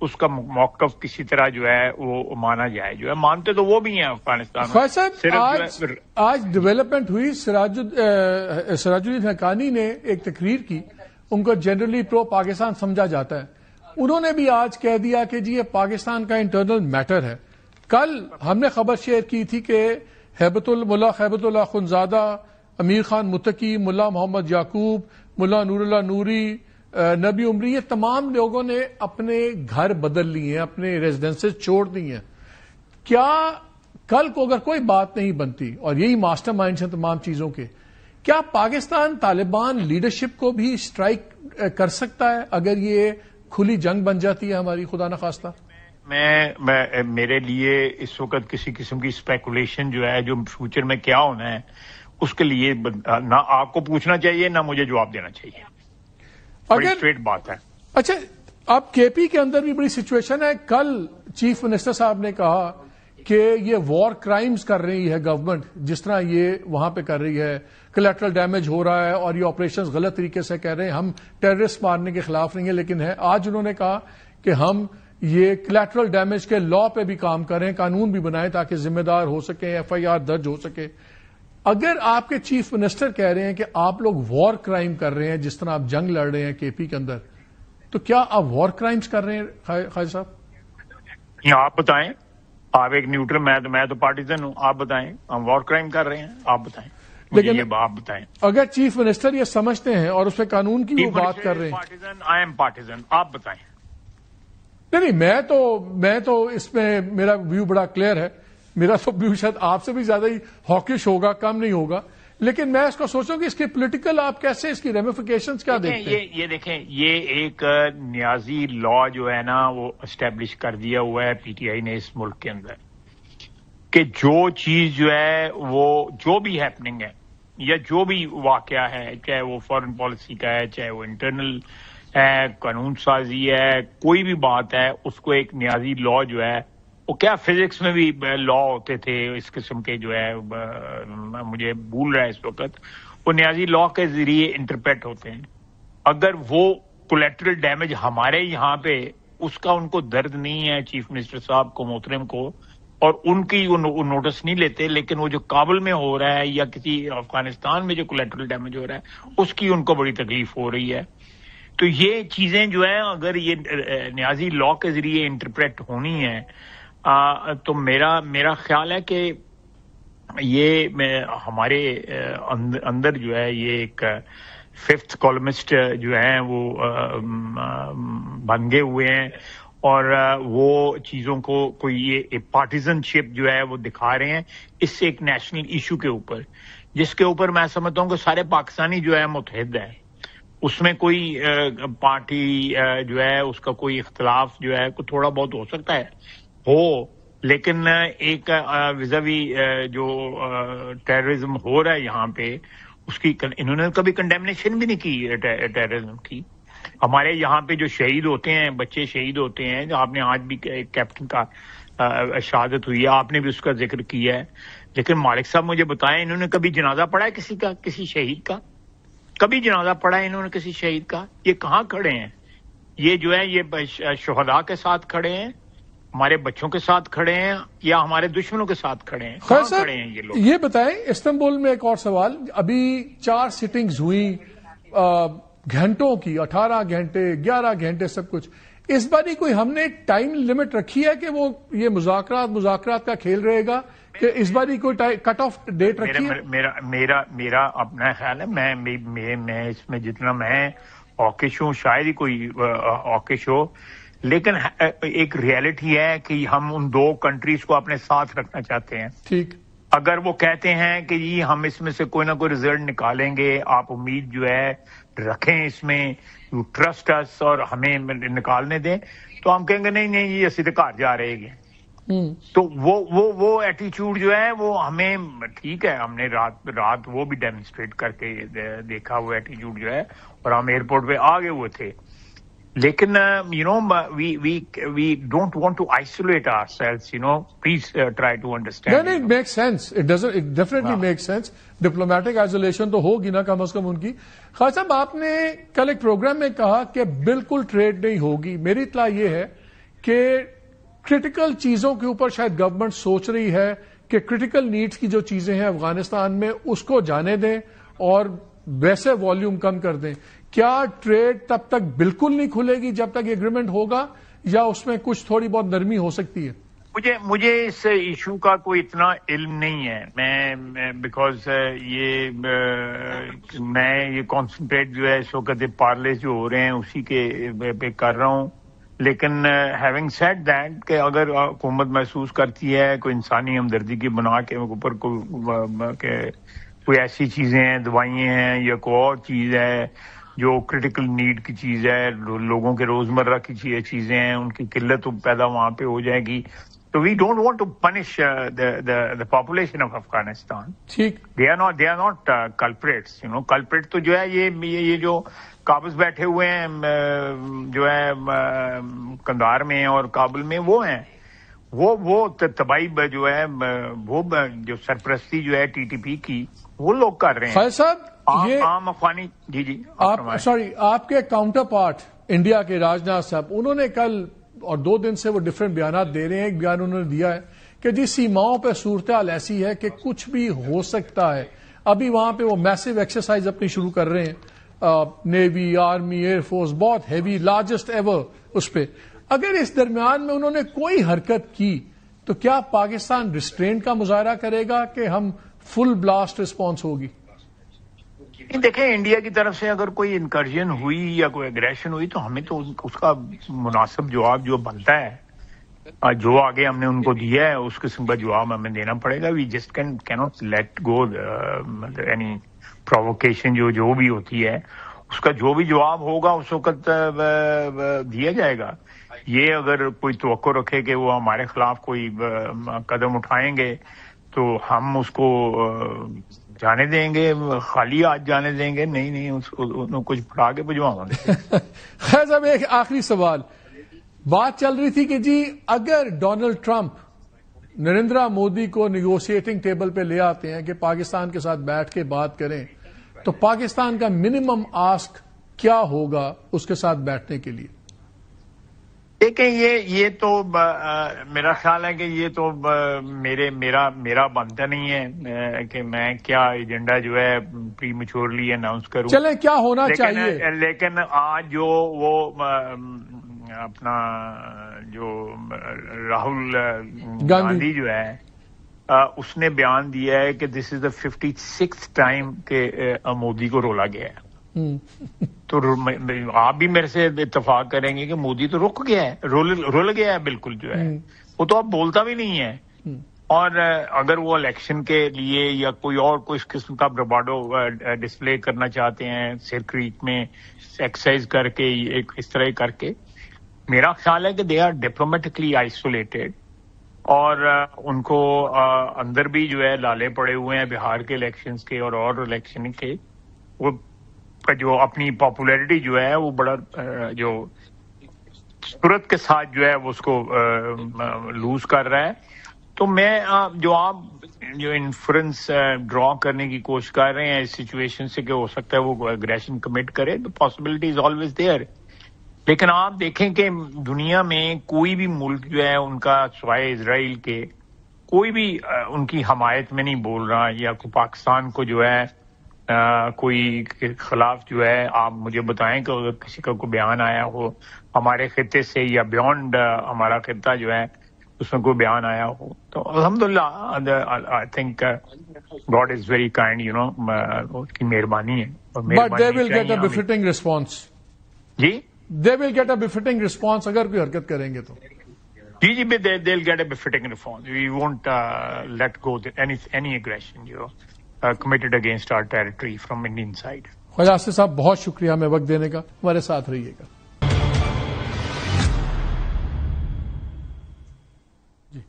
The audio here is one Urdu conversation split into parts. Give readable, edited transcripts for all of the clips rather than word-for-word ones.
اس کا موقف کسی طرح جو ہے وہ مانا جائے. جو ہے مانتے تو وہ بھی ہیں افغانستان خواجہ صاحب آج ڈیولپمنٹ ہوئی. سراج الدین حقانی نے ایک تقریر کی, ان کو جنرلی پرو پاکستان سمجھا جاتا ہے. انہوں نے بھی آج کہہ دیا کہ جی یہ پاکستان کا انٹرنل میٹر ہے. کل ہم نے خبر شیئر کی تھی کہ ملا ہیبت اللہ خنزادہ, امیر خان متقی, ملا محمد یعقوب, ملا نور اللہ نوری, نبی عمری, یہ تمام لوگوں نے اپنے گھر بدل لیے ہیں, اپنے ریزیڈنسز چھوڑ دی ہیں. کیا کل کو اگر کوئی بات نہیں بنتی, اور یہی ماسٹر مائنڈز ہیں تمام چیزوں کے, کیا پاکستان طالبان لیڈرشپ کو بھی اسٹرائک کر سکتا ہے اگر یہ کھلی جنگ بن جاتی ہے ہماری, خدا نخواستہ؟ میرے لیے اس وقت کسی قسم کی اسپیکولیشن جو ہے, جو فیوچر میں کیا ہونا ہے, اس کے لیے نہ آپ کو پوچھنا چاہیے نہ مجھے جواب دینا چاہیے. بڑی اسٹریٹ بات ہے. اچھا, اب کے پی کے اندر بھی بڑی سچویشن ہے. کل چیف منسٹر صاحب نے کہا کہ یہ وار کرائمز کر رہی ہے گورنمنٹ, جس طرح یہ وہاں پہ کر رہی ہے, کولیٹرل ڈیمیج ہو رہا ہے, اور یہ آپریشنز غلط طریقے سے کہہ رہے ہیں, ہم ٹیررسٹ مارنے کے خلاف نہیں ہیں, لیکن ہے. آج انہوں نے کہا کہ ہم یہ کولیٹرل ڈیمیج کے لا پہ بھی کام کریں, قانون بھی بنائیں تاکہ ذمہ دار ہو سکیں, ایف آئی آر درج ہو سکے. اگر آپ کے چیف منسٹر کہہ رہے ہیں کہ آپ لوگ وار کرائم کر رہے ہیں, جس طرح آپ جنگ لڑ رہے ہیں کے پی کے اندر, تو کیا آپ وار کرائمز کر رہے ہیں خواجہ صاحب؟ آپ بتائیں. آپ ایک نیوٹرل, میں تو پارٹیزن ہوں. آپ بتائیں ہم وار کرائم کر رہے ہیں؟ آپ بتائیں. لیکن آپ بتائیں, اگر چیف منسٹر یہ سمجھتے ہیں اور اس پہ قانون کی وہ بات کر رہے ہیں. I am partisan. آپ بتائیں. نہیں, میں تو اس میں میرا ویو بڑا کلیئر ہے. میرا تو ویو شاید آپ سے بھی زیادہ ہی ہاکش ہوگا, کم نہیں ہوگا, لیکن میں اس کو سوچوں کہ اس کے پولیٹیکل آپ کیسے, اس کی ریمیفیکیشنز کیا دیکھتے ہیں؟ یہ دیکھیں, یہ ایک نیازی لا جو ہے نا وہ اسٹیبلش کر دیا ہوا ہے پی ٹی آئی نے اس ملک کے اندر, کہ جو چیز جو ہے وہ جو بھی ہیپننگ ہے یا جو بھی واقعہ ہے, چاہے وہ فارن پالیسی کا ہے, چاہے وہ انٹرنل ہے, قانون سازی ہے, کوئی بھی بات ہے, اس کو ایک نیازی لا جو ہے, وہ کیا فزکس میں بھی لا ہوتے تھے اس قسم کے جو ہے, مجھے بھول رہا ہے اس وقت, وہ نیازی لا کے ذریعے انٹرپریٹ ہوتے ہیں. اگر وہ کولیٹرل ڈیمیج ہمارے یہاں پہ اس کا ان کو درد نہیں ہے چیف منسٹر صاحب کو, محترم کو, اور ان کی نوٹس نہیں لیتے, لیکن وہ جو کابل میں ہو رہا ہے یا کسی افغانستان میں جو کولیٹرل ڈیمیج ہو رہا ہے اس کی ان کو بڑی تکلیف ہو رہی ہے. تو یہ چیزیں جو ہیں اگر یہ نیازی لا کے ذریعے انٹرپریٹ ہونی ہے, تو میرا خیال ہے کہ یہ ہمارے اندر جو ہے یہ ایک ففتھ کالمسٹ جو ہیں وہ بن گئے ہوئے ہیں, اور وہ چیزوں کو کوئی یہ پارٹیزن شپ جو ہے وہ دکھا رہے ہیں اس سے ایک نیشنل ایشو کے اوپر, جس کے اوپر میں سمجھتا ہوں کہ سارے پاکستانی جو ہے متحد ہیں. اس میں کوئی پارٹی جو ہے اس کا کوئی اختلاف جو ہے تھوڑا بہت ہو سکتا ہے ہو, لیکن ایک ویزاوی جو ٹیررزم ہو رہا ہے یہاں پہ, اس کی انہوں نے کبھی کنڈیمنیشن بھی نہیں کی ٹیررزم کی. ہمارے یہاں پہ جو شہید ہوتے ہیں, بچے شہید ہوتے ہیں, آپ نے آج بھی کیپٹن کا شہادت ہوئی ہے, آپ نے بھی اس کا ذکر کیا ہے, لیکن مالک صاحب مجھے بتائیں انہوں نے کبھی جنازہ پڑھا ہے کسی کا, کسی شہید کا؟ کبھی جنازہ پڑھا ہے انہوں نے کسی شہید کا؟ یہ کہاں کھڑے ہیں؟ یہ جو ہے یہ شہداء کے ساتھ کھڑے ہیں, ہمارے بچوں کے ساتھ کھڑے ہیں, یا ہمارے دشمنوں کے ساتھ کھڑے ہیں؟ کہاں کھڑے ہیں یہ لوگ؟ یہ بتائیں, استنبول میں ایک اور سوال, ابھی 4 سیٹنگز ہوئی گھنٹوں کی, 18 گھنٹے 11 گھنٹے سب کچھ. اس باری کوئی ہم نے ٹائم لمٹ رکھی ہے کہ وہ یہ مذاکرات کا کھیل رہے گا, کہ اس باری کوئی کٹ آف ڈیٹ رکھی ہے؟ میرا اپنا خیال ہے, میں اس میں جتنا میں آکش ہوں, شاید ہی کوئی آکش ہو, لیکن ایک ریئلٹی ہے کہ ہم ان 2 کنٹریز کو اپنے ساتھ رکھنا چاہتے ہیں. ٹھیک, اگر وہ کہتے ہیں کہ جی ہم اس میں سے کوئی نہ کوئی رزلٹ نکالیں گے, آپ امید جو ہے رکھیں اس میں, یو ٹرسٹ اس, اور ہمیں نکالنے دیں, تو ہم کہیں گے نہیں یہ اسی گھر جا رہے گے. تو وہ ایٹیچیوڈ جو ہے وہ ہمیں, ٹھیک ہے, ہم نے رات وہ بھی ڈیمونسٹریٹ کر کے دیکھا وہ ایٹیچیوڈ جو ہے, اور ہم ایئرپورٹ پہ آگے ہوئے تھے, لیکن we don't want to isolate ourselves, please try to understand. No, it makes sense. It definitely makes sense. Diplomatic isolation تو ہوگی نا کم از کم ان کی. خواجہ صاحب, آپ نے کل ایک پروگرام میں کہا کہ بالکل ٹریڈ نہیں ہوگی. میری اطلاع یہ ہے کہ کرٹیکل چیزوں کے اوپر شاید گورنمنٹ سوچ رہی ہے کہ کرٹیکل نیڈز کی جو چیزیں ہیں افغانستان میں اس کو جانے دیں اور ویسے والیوم کم کر دیں. کیا ٹریڈ تب تک بالکل نہیں کھلے گی جب تک ایگریمنٹ ہوگا یا اس میں کچھ تھوڑی بہت نرمی ہو سکتی ہے؟ مجھے اس ایشو کا کوئی اتنا علم نہیں ہے. میں بیکاز یہ کانسنٹریٹ جو ہے اس وقت پارلے جو ہو رہے ہیں اسی کے پہ کر رہا ہوں. لیکن ہیونگ سیڈ دیٹ کہ اگر حکومت محسوس کرتی ہے کوئی انسانی ہمدردی کی بنا کے اوپر کوئی ایسی چیزیں ہیں، دوائیں ہیں یا کوئی اور چیز ہے جو کریٹیکل نیڈ کی چیز ہے، لوگوں کے روزمرہ کی چیزیں ہیں، ان کی قلت پیدا وہاں پہ ہو جائے گی. So we don't want to punish the population of Afghanistan. ٹھیک. They are not culprits. Culprit تو جو ہے یہ جو قابض بیٹھے ہوئے ہیں جو ہے کندھار میں اور کابل میں وہ ہیں. وہ تباہی جو ہے وہ جو سرپرستی جو ہے ٹی ٹی پی کی وہ لوگ کر رہے ہیں. خیر صاحب یہ عام افغانی جی آپ کے کاؤنٹر پارٹ انڈیا کے راجناتھ صاحب انہوں نے کل اور 2 دن سے وہ ڈفرینٹ بیانات دے رہے ہیں. ایک بیان انہوں نے دیا ہے کہ جی سیماؤں پہ صورتحال ایسی ہے کہ کچھ بھی ہو سکتا ہے. ابھی وہاں پہ وہ میسو ایکسرسائز اپنی شروع کر رہے ہیں، نیوی، آرمی، ایئر فورس، بہت ہیوی، لارجسٹ ایور اس پہ. اگر اس درمیان میں انہوں نے کوئی حرکت کی تو کیا پاکستان ریسٹرینٹ کا مظاہرہ کرے گا کہ ہم فل بلاسٹ رسپانس ہوگی؟ دیکھیں انڈیا کی طرف سے اگر کوئی انکرجن ہوئی یا کوئی اگریشن ہوئی تو ہمیں تو اس کا مناسب جواب جو بنتا ہے جو آگے ہم نے ان کو دیا ہے اس قسم کا جواب ہمیں دینا پڑے گا. وی جسٹ کی not let go any provocation جو بھی ہوتی ہے اس کا جو بھی جواب ہوگا اس وقت دیا جائے گا. یہ اگر کوئی توقع رکھے کہ وہ ہمارے خلاف کوئی قدم اٹھائیں گے تو ہم اس کو جانے دیں گے، خالی ہاتھ جانے دیں گے؟ نہیں اس کو کچھ پڑھا کے بھجواؤں گے. خیر صاحب ایک آخری سوال. بات چل رہی تھی کہ جی اگر ڈونلڈ ٹرمپ نریندر مودی کو نیگوشیٹنگ ٹیبل پہ لے آتے ہیں کہ پاکستان کے ساتھ بیٹھ کے بات کریں تو پاکستان کا منیمم آسک کیا ہوگا اس کے ساتھ بیٹھنے کے لیے؟ دیکھیں یہ تو میرا خیال ہے کہ یہ تو میرا بنتا نہیں ہے کہ میں کیا ایجنڈا جو ہے پری میچورلی اناؤنس کروں. چلیں کیا ہونا چاہیے. لیکن آج جو وہ اپنا جو راہل گاندھی جو ہے اس نے بیان دیا ہے کہ دس از دا 56th ٹائم کہ مودی کو رولا گیا ہے. تو آپ بھی میرے سے اتفاق کریں گے کہ مودی تو رک گیا ہے، رول گیا ہے بالکل جو ہے. وہ تو اب بولتا بھی نہیں ہے. اور اگر وہ الیکشن کے لیے یا کوئی اور کوئی قسم کا برباڈو ڈسپلے کرنا چاہتے ہیں سر کریک میں ایکسرسائز کر کے اس طرح کر کے، میرا خیال ہے کہ دے آر ڈپلومیٹکلی آئسولیٹڈ اور ان کو اندر بھی جو ہے لالے پڑے ہوئے ہیں بہار کے الیکشنز کے اور الیکشن کے. وہ جو اپنی پاپولیرٹی جو ہے وہ بڑا جو صورت کے ساتھ جو ہے وہ اس کو لوز کر رہا ہے. تو میں جو انفرنس ڈرا کرنے کی کوشش کر رہے ہیں اس سچویشن سے کہ ہو سکتا ہے وہ اگریشن کمٹ کرے، تو پاسبلٹی از آلویز دیئر. لیکن آپ دیکھیں کہ دنیا میں کوئی بھی ملک جو ہے ان کا سوائے اسرائیل کے کوئی بھی ان کی حمایت میں نہیں بول رہا، یا پاکستان کو جو ہے کوئی کے خلاف جو ہے آپ مجھے بتائیں کہ اگر کسی کا کوئی بیان آیا ہو ہمارے خطے سے یا بیونڈ ہمارا خطہ جو ہے اس میں کوئی بیان آیا ہو. تو الحمدللہ I think God is very kind, اس کی مہربانی ہے. But they will get a befitting response. جی they will get a befitting response اگر کوئی حرکت کریں گے تو. جی they will get a befitting response. We won't let go any aggression committed against our territory from Indian side. Khawaja Asif صاحب بہت شکریہ ہمیں وقت دینے کا، ہمارے ساتھ رہیے گا. جی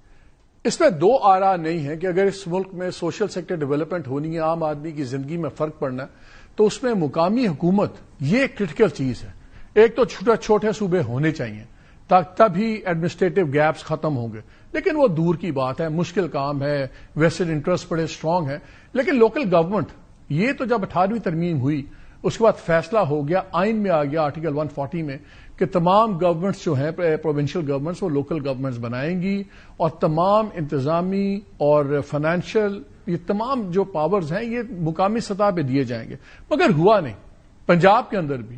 اس میں دو آراء نہیں ہے کہ اگر اس ملک میں سوشل سیکٹر ڈیولپمنٹ ہونی ہے، عام آدمی کی زندگی میں فرق پڑنا ہے، تو اس میں مقامی حکومت یہ ایک کرٹیکل چیز ہے. ایک تو چھوٹے صوبے ہونے چاہیے تبھی ایڈمنسٹریٹو گیپس ختم ہوں گے، لیکن وہ دور کی بات ہے، مشکل کام ہے، ویسٹڈ انٹرسٹ بڑے اسٹرانگ ہے. لیکن لوکل گورنمنٹ یہ تو جب 18ویں ترمیم ہوئی اس کے بعد فیصلہ ہو گیا، آئین میں آ گیا آرٹیکل 140 میں کہ تمام گورنمنٹس جو ہیں پروونشل گورنمنٹس وہ لوکل گورنمنٹس بنائیں گی اور تمام انتظامی اور فائنینشیل یہ تمام جو پاورز ہیں یہ مقامی سطح پہ دیے جائیں گے، مگر ہوا نہیں۔ پنجاب کے اندر بھی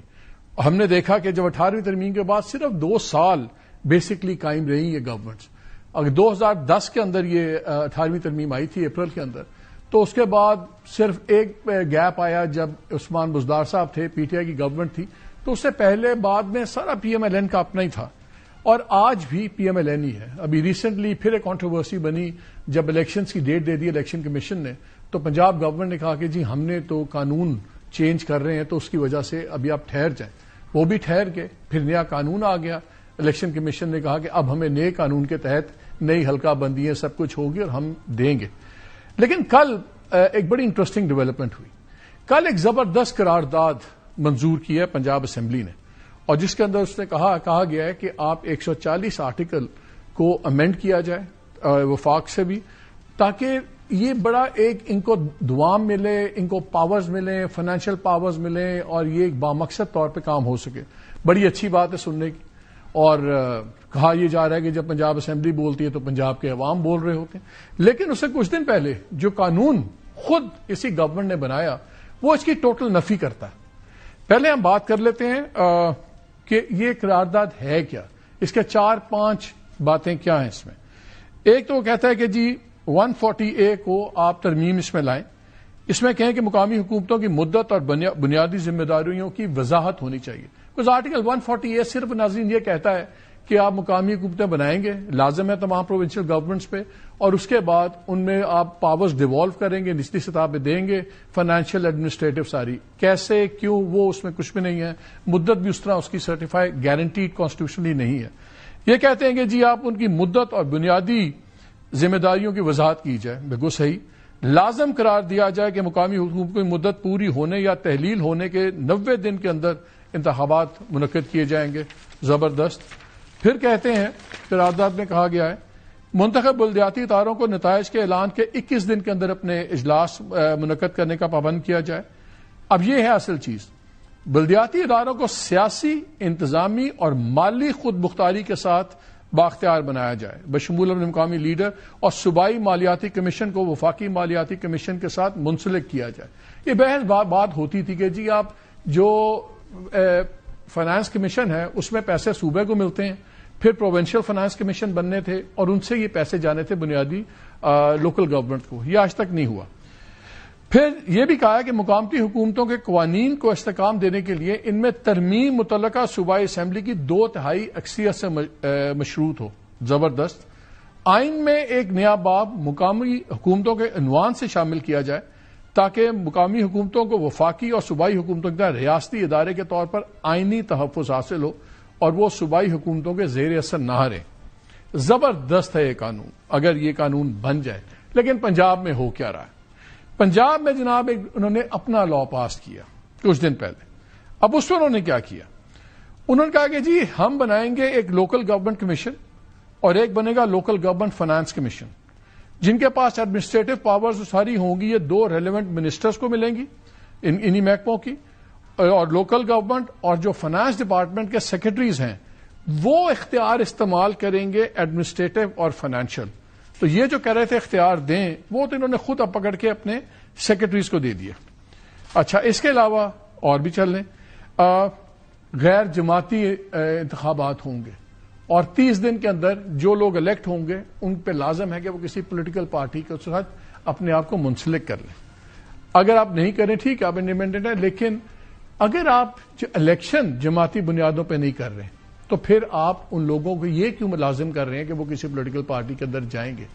ہم نے دیکھا کہ جب 18ویں ترمیم کے بعد صرف 2 سال بیسکلی قائم رہی یہ گورنمنٹس، اگر 2010 کے اندر یہ 18ویں ترمیم آئی تھی اپریل کے اندر، تو اس کے بعد صرف ایک گیپ آیا جب عثمان بزدار صاحب تھے، پی ٹی آئی کی گورنمنٹ تھی، تو اس سے پہلے بعد میں سارا پی ایم ایل این کا اپنا ہی تھا اور آج بھی پی ایم ایل این ہی ہے۔ ابھی ریسنٹلی پھر ایک کنٹروورسی بنی جب الیکشنز کی ڈیٹ دے دی الیکشن کمیشن نے، تو پنجاب گورنمنٹ نے کہا کہ جی ہم نے تو قانون چینج کر رہے ہیں تو اس کی وجہ سے ابھی آپ ٹھہر جائیں۔ وہ بھی ٹھہر کے پھر نیا قانون آ گیا، الیکشن کمیشن نے کہا کہ اب ہمیں نئے قانون کے تحت نئی حلقہ بندیاں سب کچھ ہوگی اور ہم دیں گے۔ لیکن کل ایک بڑی انٹرسٹنگ ڈیولپمنٹ ہوئی۔ کل ایک زبردست قرارداد منظور کی ہے پنجاب اسمبلی نے، اور جس کے اندر اس نے کہا گیا ہے کہ آپ 140 آرٹیکل کو امینڈ کیا جائے وفاق سے بھی، تاکہ یہ بڑا ایک ان کو دوام ملے، ان کو پاورز ملیں، فائنینشیل پاورز ملیں اور یہ ایک بامقصد طور پہ کام ہو سکے۔ بڑی اچھی بات ہے سننے کی، اور کہا یہ جا رہا ہے کہ جب پنجاب اسمبلی بولتی ہے تو پنجاب کے عوام بول رہے ہوتے ہیں، لیکن اس سے کچھ دن پہلے جو قانون خود اسی گورنمنٹ نے بنایا وہ اس کی ٹوٹل نفی کرتا ہے۔ پہلے ہم بات کر لیتے ہیں کہ یہ قرارداد ہے کیا، اس کے 4-5 باتیں کیا ہیں اس میں۔ ایک تو وہ کہتا ہے کہ جی 140A کو آپ ترمیم اس میں لائیں، اس میں کہیں کہ مقامی حکومتوں کی مدت اور بنیادی ذمہ داریوں کی وضاحت ہونی چاہیے۔ بس آرٹیکل 140A صرف ناظرین یہ کہتا ہے کہ آپ مقامی حکومتیں بنائیں گے، لازم ہے تمام پروونشل گورنمنٹس پہ، اور اس کے بعد ان میں آپ پاورز ڈیوالو کریں گے، نچلی سطح پہ دیں گے، فائنینشیل ایڈمنسٹریٹو ساری کیسے کیوں وہ اس میں کچھ بھی نہیں ہے، مدت بھی اس طرح اس کی سرٹیفائی گارنٹیڈ کانسٹیٹیوشنلی نہیں ہے۔ یہ کہتے ہیں کہ جی آپ ان کی مدت اور بنیادی ذمہ داریوں کی وضاحت کی جائے، بالکل صحیح۔ لازم قرار دیا جائے کہ مقامی حکومت کی مدت پوری ہونے یا تحلیل ہونے کے 90 دن کے اندر انتخابات منعقد کیے جائیں گے، زبردست۔ پھر کہتے ہیں قرارداد میں کہا گیا ہے منتخب بلدیاتی اداروں کو نتائج کے اعلان کے 21 دن کے اندر اپنے اجلاس منعقد کرنے کا پابند کیا جائے۔ اب یہ ہے اصل چیز، بلدیاتی اداروں کو سیاسی، انتظامی اور مالی خود مختاری کے ساتھ بااختیار بنایا جائے، بشمول اپنے مقامی لیڈر، اور صوبائی مالیاتی کمیشن کو وفاقی مالیاتی کمیشن کے ساتھ منسلک کیا جائے۔ یہ بحث بات ہوتی تھی کہ جی آپ جو فائنانس کمیشن ہے اس میں پیسے صوبے کو ملتے ہیں، پھر پروونشل فائنانس کمیشن بننے تھے اور ان سے یہ پیسے جانے تھے بنیادی لوکل گورنمنٹ کو، یہ آج تک نہیں ہوا۔ پھر یہ بھی کہا ہے کہ مقامی حکومتوں کے قوانین کو استحکام دینے کے لیے ان میں ترمیم متعلقہ صوبائی اسمبلی کی 2/3 اکثریت سے مشروط ہو، زبردست۔ آئین میں ایک نیا باب مقامی حکومتوں کے عنوان سے شامل کیا جائے تاکہ مقامی حکومتوں کو وفاقی اور صوبائی حکومتوں کے ریاستی ادارے کے طور پر آئینی تحفظ حاصل ہو اور وہ صوبائی حکومتوں کے زیر اثر نہ رہیں۔ زبردست ہے یہ قانون اگر یہ قانون بن جائے، لیکن پنجاب میں ہو کیا رہا ہے؟ پنجاب میں جناب انہوں نے اپنا لا پاس کیا کچھ دن پہلے۔ اب اس میں انہوں نے کیا کیا؟ انہوں نے کہا کہ جی ہم بنائیں گے ایک لوکل گورنمنٹ کمیشن اور ایک بنے گا لوکل گورنمنٹ فائنانس کمیشن، جن کے پاس ایڈمنسٹریٹو پاورز ساری ہوں گی، یہ 2 ریلیونٹ منسٹرز کو ملیں گی انہی محکموں کی، اور لوکل گورنمنٹ اور جو فائنانس ڈپارٹمنٹ کے سیکرٹریز ہیں وہ اختیار استعمال کریں گے ایڈمنسٹریٹو اور فائنینشیل۔ تو یہ جو کہہ رہے تھے اختیار دیں، وہ تو انہوں نے خود اب پکڑ کے اپنے سیکرٹریز کو دے دیا۔ اچھا، اس کے علاوہ اور بھی چل لیں، غیر جماعتی انتخابات ہوں گے اور 30 دن کے اندر جو لوگ الیکٹ ہوں گے ان پہ لازم ہے کہ وہ کسی پولیٹیکل پارٹی کے ساتھ اپنے آپ کو منسلک کر لیں۔ اگر آپ نہیں کریں ٹھیک ہے، آپ انڈیپینڈنٹ ہیں، لیکن اگر آپ الیکشن جماعتی بنیادوں پہ نہیں کر رہے تو پھر آپ ان لوگوں کو یہ کیوں ملازم کر رہے ہیں کہ وہ کسی پولیٹیکل پارٹی کے اندر جائیں گے؟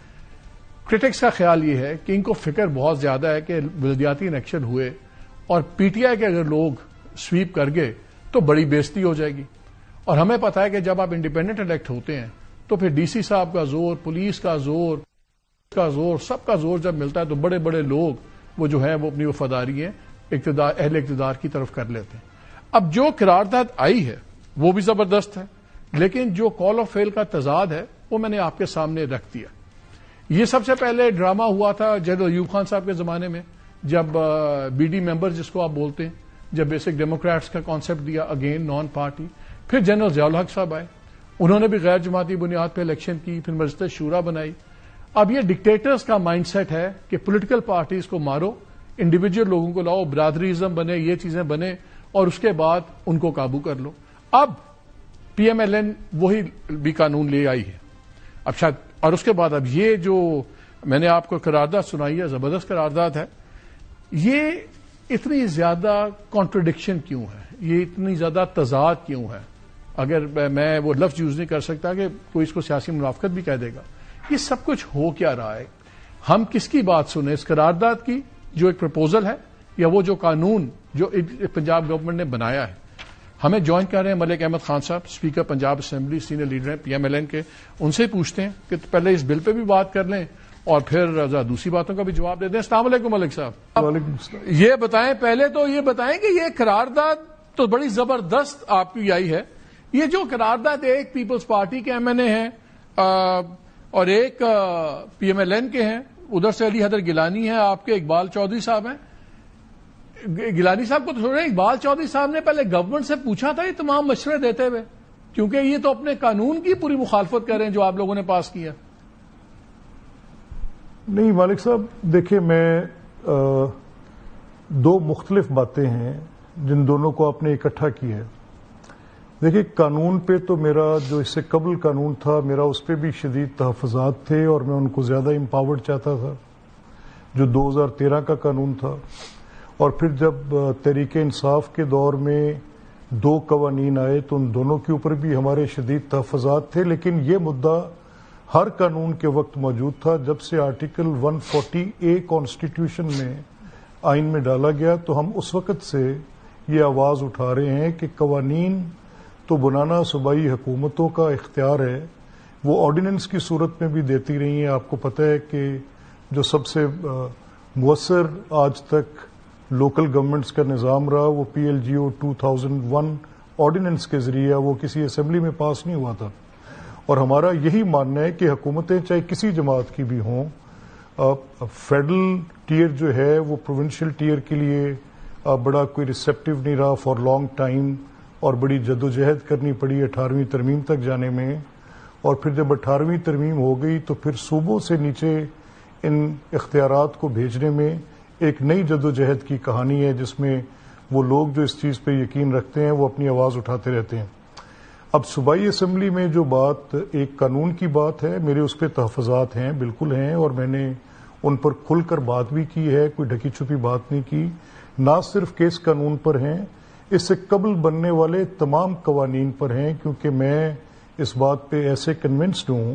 کرٹکس کا خیال یہ ہے کہ ان کو فکر بہت زیادہ ہے کہ بلدیاتی الیکشن ہوئے اور پی ٹی آئی کے اگر لوگ سویپ کر گئے تو بڑی بےزتی ہو جائے گی، اور ہمیں پتا ہے کہ جب آپ انڈیپینڈنٹ الیکٹ ہوتے ہیں تو پھر ڈی سی صاحب کا زور، پولیس کا زور، سب کا زور جب ملتا ہے تو بڑے بڑے لوگ وہ جو ہیں وہ اپنی وفاداری اہل اقتدار کی طرف کر لیتے ہیں۔ اب جو قرارداد آئی ہے وہ بھی زبردست ہے، لیکن جو کال آف فیل کا تضاد ہے وہ میں نے آپ کے سامنے رکھ دیا۔ یہ سب سے پہلے ڈرامہ ہوا تھا جنرل ایوب خان صاحب کے زمانے میں، جب بی ڈی ممبر جس کو آپ بولتے ہیں جب بیسک ڈیموکریٹس کا کانسیپٹ دیا اگین نان پارٹی. پھر جنرل ضیاء الحق صاحب آئے, انہوں نے بھی غیر جماعتی بنیاد پہ الیکشن کی, پھر مجلس شورا بنائی. اب یہ ڈکٹیٹرز کا مائنڈ سیٹ ہے کہ پولیٹیکل پارٹیز کو مارو, انڈیویجول لوگوں کو لاؤ, برادریزم بنے, یہ چیزیں بنے, اور اس کے بعد ان کو قابو کر لو. اب پی ایم ایل این وہی بھی قانون لے آئی ہے اب شاید, اور اس کے بعد اب یہ جو میں نے آپ کو قرارداد سنائی ہے, زبردست قرارداد ہے. یہ اتنی زیادہ کانٹرڈکشن کیوں ہے, یہ اتنی زیادہ تضاد کیوں ہے؟ اگر میں وہ لفظ یوز نہیں کر سکتا کہ کوئی اس کو سیاسی منافقت بھی کہہ دے گا. یہ سب کچھ ہو کیا رہا ہے؟ ہم کس کی بات سنیں, اس قرارداد کی جو ایک پرپوزل ہے, یا وہ جو قانون جو پنجاب گورنمنٹ نے بنایا ہے؟ ہمیں جوائن کر رہے ہیں ملک احمد خان صاحب, speaker Punjab assembly, senior leader ہیں پی ایم ایل این کے. ان سے پوچھتے ہیں کہ پہلے اس بل پہ بھی بات کر لیں اور پھر دوسری باتوں کا بھی جواب دے دیں. السلام علیکم ملک صاحب. وعلیکم السلام. یہ بتائیں, پہلے تو یہ بتائیں کہ یہ قرارداد تو بڑی زبردست آپ کی آئی ہے. یہ جو قرارداد ایک پیپلز پارٹی کے ایم این اے ہیں اور ایک پی ایم ایل این کے ہیں, ادھر سے علی حیدر گیلانی ہیں, آپ کے اقبال چودھری صاحب ہیں. گیلانی صاحب کو تو چھوڑیں, اقبال چودھری صاحب نے پہلے گورنمنٹ سے پوچھا تھا یہ تمام مشورے دیتے ہوئے, کیونکہ یہ تو اپنے قانون کی پوری مخالفت کر رہے ہیں جو آپ لوگوں نے پاس کیا. نہیں مالک صاحب, دیکھیں میں دو مختلف باتیں ہیں جن دونوں کو آپ نے اکٹھا کیا ہے. دیکھیں قانون پہ تو میرا جو اس سے قبل قانون تھا میرا اس پہ بھی شدید تحفظات تھے اور میں ان کو زیادہ امپاورڈ چاہتا تھا, جو 2013 کا قانون تھا. اور پھر جب تحریک انصاف کے دور میں دو قوانین آئے تو ان دونوں کے اوپر بھی ہمارے شدید تحفظات تھے. لیکن یہ مدعا ہر قانون کے وقت موجود تھا. جب سے آرٹیکل 140A کانسٹیٹیوشن میں آئین میں ڈالا گیا تو ہم اس وقت سے یہ آواز اٹھا رہے ہیں کہ قوانین تو بنانا صوبائی حکومتوں کا اختیار ہے, وہ آرڈیننس کی صورت میں بھی دیتی رہی ہیں. آپ کو پتہ ہے کہ جو سب سے مؤثر آج تک لوکل گورنمنٹس کا نظام رہا وہ PLGO 2001 آرڈیننس کے ذریعے, وہ کسی اسمبلی میں پاس نہیں ہوا تھا. اور ہمارا یہی ماننا ہے کہ حکومتیں چاہے کسی جماعت کی بھی ہوں, فیڈرل ٹیئر جو ہے وہ پروونشل ٹیئر کے لیے بڑا کوئی ریسیپٹیو نہیں رہا فار لانگ ٹائم, اور بڑی جدوجہد کرنی پڑی 18ویں ترمیم تک جانے میں. اور پھر جب 18ویں ترمیم ہو گئی تو پھر صوبوں سے نیچے ان اختیارات کو بھیجنے میں ایک نئی جدوجہد کی کہانی ہے, جس میں وہ لوگ جو اس چیز پہ یقین رکھتے ہیں وہ اپنی آواز اٹھاتے رہتے ہیں. اب صوبائی اسمبلی میں جو بات ایک قانون کی بات ہے, میرے اس پہ تحفظات ہیں, بالکل ہیں, اور میں نے ان پر کھل کر بات بھی کی ہے, کوئی ڈھکی چھپی بات نہیں کی. نہ صرف کیس قانون پر ہیں, اس سے قبل بننے والے تمام قوانین پر ہیں, کیونکہ میں اس بات پہ ایسے کنونسڈ ہوں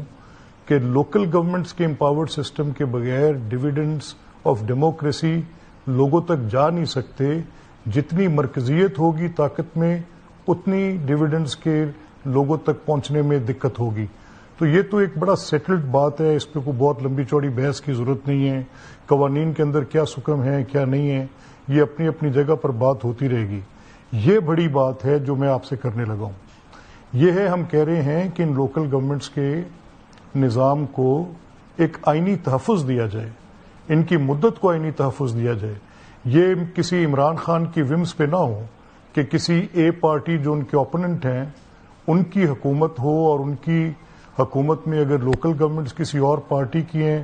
کہ لوکل گورنمنٹس کے امپاورڈ سسٹم کے بغیر ڈویڈنڈز آف ڈیموکریسی لوگوں تک جا نہیں سکتے. جتنی مرکزیت ہوگی طاقت میں اتنی ڈویڈنڈز کے لوگوں تک پہنچنے میں دقت ہوگی. تو یہ تو ایک بڑا سیٹلڈ بات ہے, اس پہ کوئی بہت لمبی چوڑی بحث کی ضرورت نہیں ہے. قوانین کے اندر کیا سکم ہے کیا نہیں ہے یہ اپنی اپنی جگہ پر بات ہوتی رہے گی. یہ بڑی بات ہے جو میں آپ سے کرنے لگا ہوں, یہ ہے ہم کہہ رہے ہیں کہ ان لوکل گورنمنٹس کے نظام کو ایک آئینی تحفظ دیا جائے, ان کی مدت کو آئینی تحفظ دیا جائے. یہ کسی عمران خان کی ومز پہ نہ ہو کہ کسی اے پارٹی جو ان کے اوپوننٹ ہیں ان کی حکومت ہو, اور ان کی حکومت میں اگر لوکل گورنمنٹس کسی اور پارٹی کی ہیں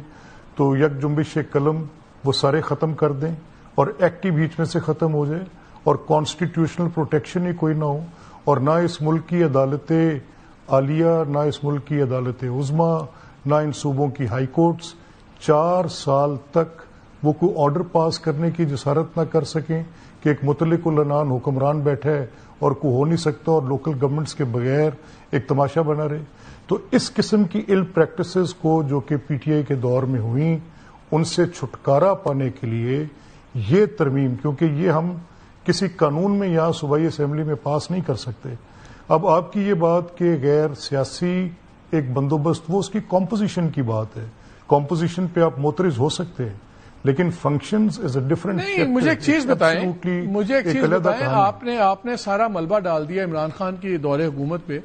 تو یک جنبش قلم وہ سارے ختم کر دیں اور ایکٹ ہی بیچ میں سے ختم ہو جائے, اور کانسٹیٹیوشنل پروٹیکشن ہی کوئی نہ ہو, اور نہ اس ملک کی عدالت عالیہ, نہ اس ملک کی عدالت عظمیٰ, نہ ان صوبوں کی ہائی کورٹس 4 سال تک وہ کوئی آرڈر پاس کرنے کی جسارت نہ کر سکیں کہ ایک مطلق العنان حکمران بیٹھا ہے اور کوئی ہو نہیں سکتا, اور لوکل گورنمنٹس کے بغیر ایک تماشا بنا رہے. تو اس قسم کی ال پریکٹسز کو جو کہ پی ٹی آئی کے دور میں ہوئیں, ان سے چھٹکارا پانے کے لیے یہ ترمیم, کیونکہ یہ ہم کسی قانون میں یا صوبائی اسمبلی میں پاس نہیں کر سکتے. اب آپ کی یہ بات کہ غیر سیاسی ایک بندوبست, وہ اس کی کمپوزیشن کی بات ہے. کمپوزیشن پہ آپ معترض ہو سکتے ہیں, لیکن فنکشنز از اے ڈفرنٹ. نہیں, مجھے ایک چیز بتائیں, آپ نے سارا ملبہ ڈال دیا عمران خان کی دور حکومت پہ.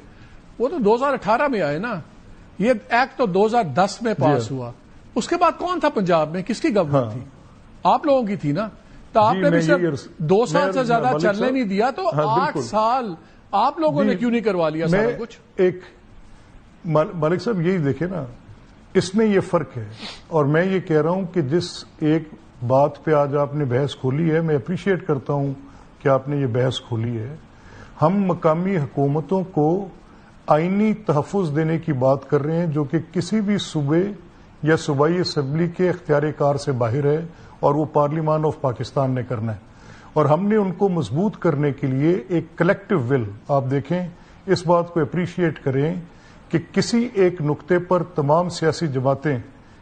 وہ تو 2018 میں آئے نا, یہ ایکٹ تو 2010 میں پاس ہوا. اس کے بعد کون تھا پنجاب میں, کس کی گورنمنٹ تھی؟ آپ لوگوں کی تھی نا. تو آپ نے بھی صرف 2 سال سے زیادہ چلنے نہیں دیا، تو 8 سال آپ لوگوں نے کیوں نہیں کروا لیا سارا کچھ؟ ایک مالک صاحب یہی دیکھیں نا، اس میں یہ فرق ہے، اور میں یہ کہہ رہا ہوں کہ جس ایک بات پہ آج آپ نے بحث کھولی ہے، میں اپریشیٹ کرتا ہوں کہ آپ نے یہ بحث کھولی ہے. ہم مقامی حکومتوں کو آئینی تحفظ دینے کی بات کر رہے ہیں جو کہ کسی بھی صوبے یا صوبائی اسمبلی کے اختیار کار سے باہر ہے، اور وہ پارلیمان آف پاکستان نے کرنا ہے. اور ہم نے ان کو مضبوط کرنے کے لیے ایک کلیکٹو ول، آپ دیکھیں اس بات کو اپریشیٹ کریں کہ کسی ایک نقطے پر تمام سیاسی جماعتیں،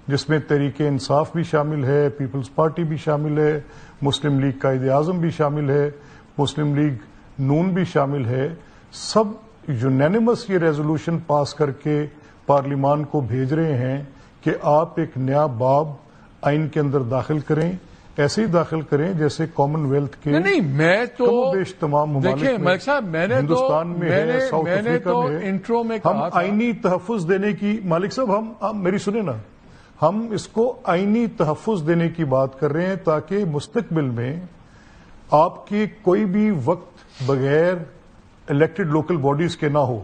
جس میں تحریک انصاف بھی شامل ہے، پیپلز پارٹی بھی شامل ہے، مسلم لیگ قائد اعظم بھی شامل ہے، مسلم لیگ نون بھی شامل ہے، سب یونینیمس یہ ریزولوشن پاس کر کے پارلیمان کو بھیج رہے ہیں کہ آپ ایک نیا باب آئین کے اندر داخل کریں، ایسے ہی داخل کریں جیسے کامن ویلتھ کے نہیں میں تو کم و بیش تمام ممالک دیکھیں ملک صاحب، میں نے ہندوستان میں ہے، ساؤتھ میں نے افریقہ تو میں ہے. انٹرو میں ہم کہا تھا آئینی تحفظ دینے کی، مالک صاحب ہم میری سنیں نا، ہم اس کو آئینی تحفظ دینے کی بات کر رہے ہیں تاکہ مستقبل میں آپ کی کوئی بھی وقت بغیر الیکٹڈ لوکل باڈیز کے نہ ہو.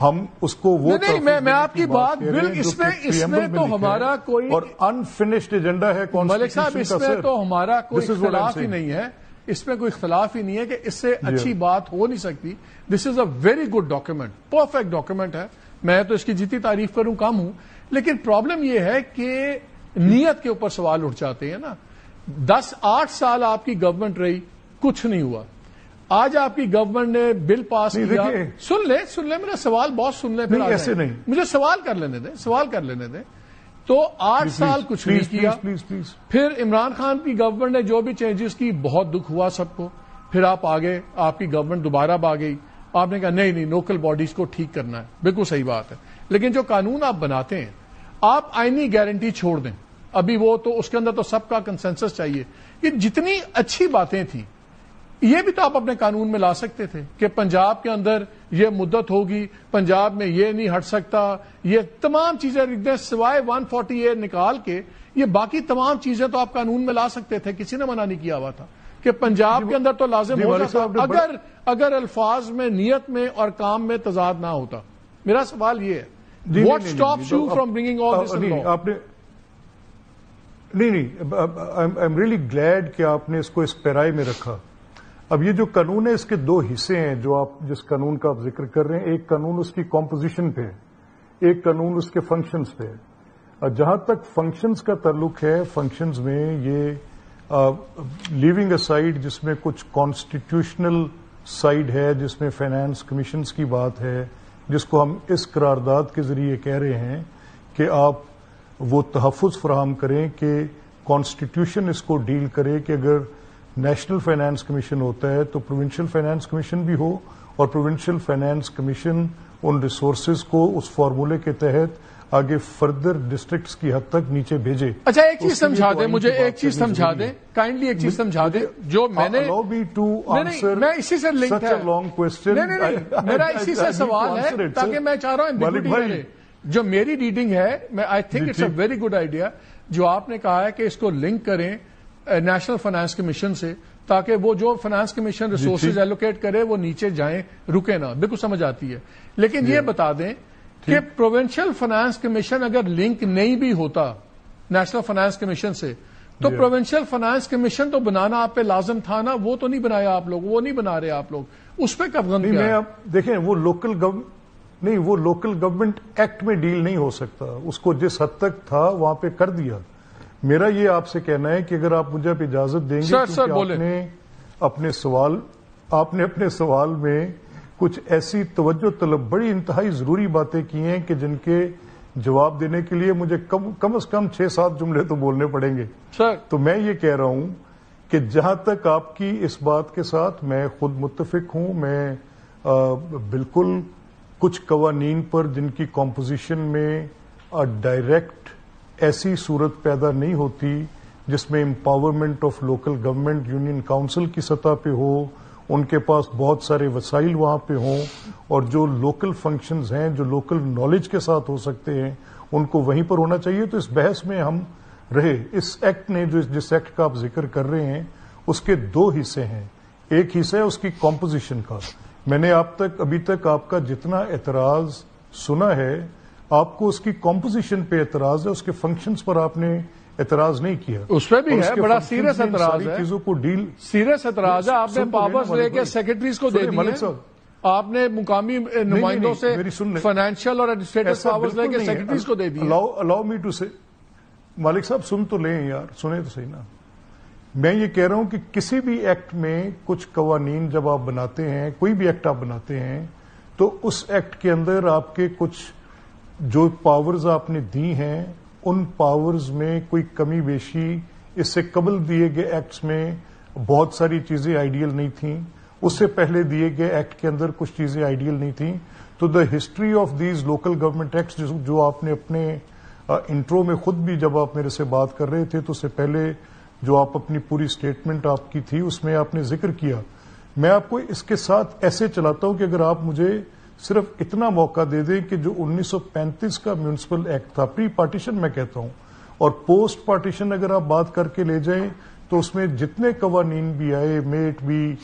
ہم اس کو وہ نہیں میں آپ کی بات اس میں تو ہمارا کوئی اور انفنشڈ ایجنڈا ہے ملک صاحب، اس میں تو ہمارا کوئی اختلاف ہی نہیں ہے، اس میں کوئی اختلاف ہی نہیں ہے کہ اس سے اچھی بات ہو نہیں سکتی. This is a very good document, perfect document ہے، میں تو اس کی جتنی تعریف کروں کم ہوں. لیکن پرابلم یہ ہے کہ نیت کے اوپر سوال اٹھ جاتے ہیں نا. 8 سال آپ کی گورنمنٹ رہی، کچھ نہیں ہوا. آج آپ کی گورنمنٹ نے بل پاس کیا، سن لیں میرا سوال بہت سن لیں، پھر ایسے نہیں، مجھے سوال کر لینے دیں. تو 8 سال کچھ نہیں کیا. پھر عمران خان کی گورنمنٹ نے جو بھی چینجز کی، بہت دکھ ہوا سب کو. پھر آپ آگے، آپ کی گورنمنٹ دوبارہ آ گئی، آپ نے کہا نہیں لوکل باڈیز کو ٹھیک کرنا ہے. بالکل صحیح بات ہے، لیکن جو قانون آپ بناتے ہیں، آپ آئینی گارنٹی چھوڑ دیں. ابھی وہ تو اس کے اندر تو سب کا کنسنسس چاہیے. یہ جتنی اچھی باتیں تھیں، یہ بھی تو آپ اپنے قانون میں لا سکتے تھے کہ پنجاب کے اندر یہ مدت ہوگی، پنجاب میں یہ نہیں ہٹ سکتا، یہ تمام چیزیں سوائے 148 نکال کے یہ باقی تمام چیزیں تو آپ قانون میں لا سکتے تھے. کسی نے منع نہیں کیا ہوا تھا کہ پنجاب کے اندر تو لازم ہو جاتا اگر الفاظ میں، نیت میں اور کام میں تضاد نہ ہوتا. میرا سوال یہ ہے، what stops you from bringing all this in law? نہیں آئی ایم ریئلی گلیڈ کہ آپ نے اس کو اس پیرائے میں رکھا. اب یہ جو قانون ہے، اس کے 2 حصے ہیں جو آپ جس قانون کا آپ ذکر کر رہے ہیں. ایک قانون اس کی کمپوزیشن پہ، ایک قانون اس کے فنکشنز پہ. جہاں تک فنکشنز کا تعلق ہے، فنکشنز میں یہ لیونگ اے سائڈ جس میں کچھ کانسٹیٹیوشنل سائڈ ہے، جس میں فائنانس کمیشنز کی بات ہے، جس کو ہم اس قرارداد کے ذریعے کہہ رہے ہیں کہ آپ وہ تحفظ فراہم کریں کہ کانسٹیٹیوشن اس کو ڈیل کرے کہ اگر نیشنل فائنانس کمیشن ہوتا ہے تو پروونشل فائنانس کمیشن بھی ہو، اور پروونشل فائنانس کمیشن ان ریسورسز کو اس فارمولے کے تحت آگے فردر ڈسٹرکٹس کی حد تک نیچے بھیجے. اچھا ایک چیز سمجھا دیں مجھے، ایک چیز سمجھا دیں کائنڈلی، ایک چیز سمجھا دیں جو میں نے میں اسی سے لنک ہے، میرا اسی سے سوال ہے تاکہ میں چاہ رہا ہوں جو میری ریڈنگ ہے، I think it's a very good idea جو آپ نے کہا ہے کہ اس کو لنک کریں نیشنل فائنانس کمیشن سے تاکہ وہ جو فائنانس کمیشن ریسورسز ایلوکیٹ کرے وہ نیچے جائیں، رکے نہ. بالکل سمجھ آتی ہے. لیکن یہ بتا دیں کہ پروونشل فائنانس کمیشن اگر لنک نہیں بھی ہوتا نیشنل فائنانس کمیشن سے تو پروونشل فائنانس کمیشن تو بنانا آپ پہ لازم تھا نا. وہ تو نہیں بنایا آپ لوگ، وہ نہیں بنا رہے آپ لوگ، اس پہ کب غم کیا ہے؟ دیکھیں وہ لوکل گورنمنٹ ایکٹ میں ڈیل نہیں ہو سکتا. اس کو جس حد تک تھا وہاں پہ کر دیا. میرا یہ آپ سے کہنا ہے کہ اگر آپ مجھے اجازت دیں گے، آپ نے اپنے سوال میں کچھ ایسی توجہ طلب بڑی انتہائی ضروری باتیں کی ہیں کہ جن کے جواب دینے کے لیے مجھے کم از کم 6-7 جملے تو بولنے پڑیں گے. تو میں یہ کہہ رہا ہوں کہ جہاں تک آپ کی اس بات کے ساتھ میں خود متفق ہوں، میں بالکل کچھ قوانین پر جن کی کمپوزیشن میں ڈائریکٹ ایسی صورت پیدا نہیں ہوتی جس میں empowerment of local government union council کی سطح پہ ہو، ان کے پاس بہت سارے وسائل وہاں پہ ہوں، اور جو لوکل فنکشنز ہیں جو لوکل نالج کے ساتھ ہو سکتے ہیں ان کو وہیں پر ہونا چاہیے. تو اس بحث میں ہم رہے. اس ایکٹ نے جس ایکٹ کا آپ ذکر کر رہے ہیں اس کے دو حصے ہیں. ایک حصہ ہے اس کی کمپوزیشن کا. میں نے ابھی تک آپ کا جتنا اعتراض سنا ہے آپ کو اس کی کمپوزیشن پہ اعتراض ہے, اس کے فنکشنز پر آپ نے اعتراض نہیں کیا. اس پہ بھی ہے, بڑا سیریس اعتراض ہے, چیزوں کو ڈیل سیریس اعتراض ہے. آپ نے پاورز لے کے سیکرٹریز کو دے دی ملک صاحب, آپ نے مقامی نمائندوں سے فائنینشیل اور ایڈمنسٹریٹو پاورز لے کے سیکرٹریز کو دے دی. الاؤ می ٹو سے, مالک صاحب سن تو لیں یار, سنیں تو صحیح نا. میں یہ کہہ رہا ہوں کہ کسی بھی ایکٹ میں کچھ قوانین جب آپ بناتے ہیں, کوئی بھی ایکٹ آپ بناتے ہیں, تو اس ایکٹ کے اندر آپ کے کچھ جو پاورز آپ نے دی ہیں ان پاورز میں کوئی کمی بیشی اس سے قبل دیے گئے ایکٹس میں بہت ساری چیزیں آئیڈیل نہیں تھیں, اس سے پہلے دیے گئے ایکٹ کے اندر کچھ چیزیں آئیڈیل نہیں تھیں. تو the history of these local government acts جو آپ نے اپنے انٹرو میں خود بھی جب آپ میرے سے بات کر رہے تھے تو اس سے پہلے جو آپ اپنی پوری سٹیٹمنٹ آپ کی تھی اس میں آپ نے ذکر کیا. میں آپ کو اس کے ساتھ ایسے چلاتا ہوں کہ اگر آپ مجھے صرف اتنا موقع دے دیں کہ جو 1935 کا میونسپل ایکٹ تھا, پری پارٹیشن میں کہتا ہوں, اور پوسٹ پارٹیشن اگر آپ بات کر کے لے جائیں تو اس میں جتنے قوانین بھی آئے, میٹ بھی,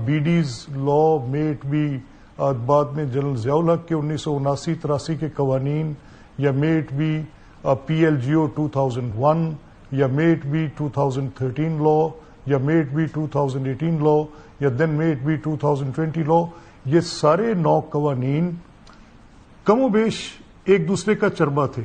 بیڈیز لا, میٹ بھی, بعد میں جنرل ضیاء الحق کے 1979-83 کے قوانین, یا میٹ بھی پی ایل جی او 2001, یا میٹ بھی 2013 لا, یا میٹ بھی 2018 لا, یا دین میٹ بھی 2020 لا, یہ سارے 9 قوانین کم و بیش ایک دوسرے کا چربا تھے.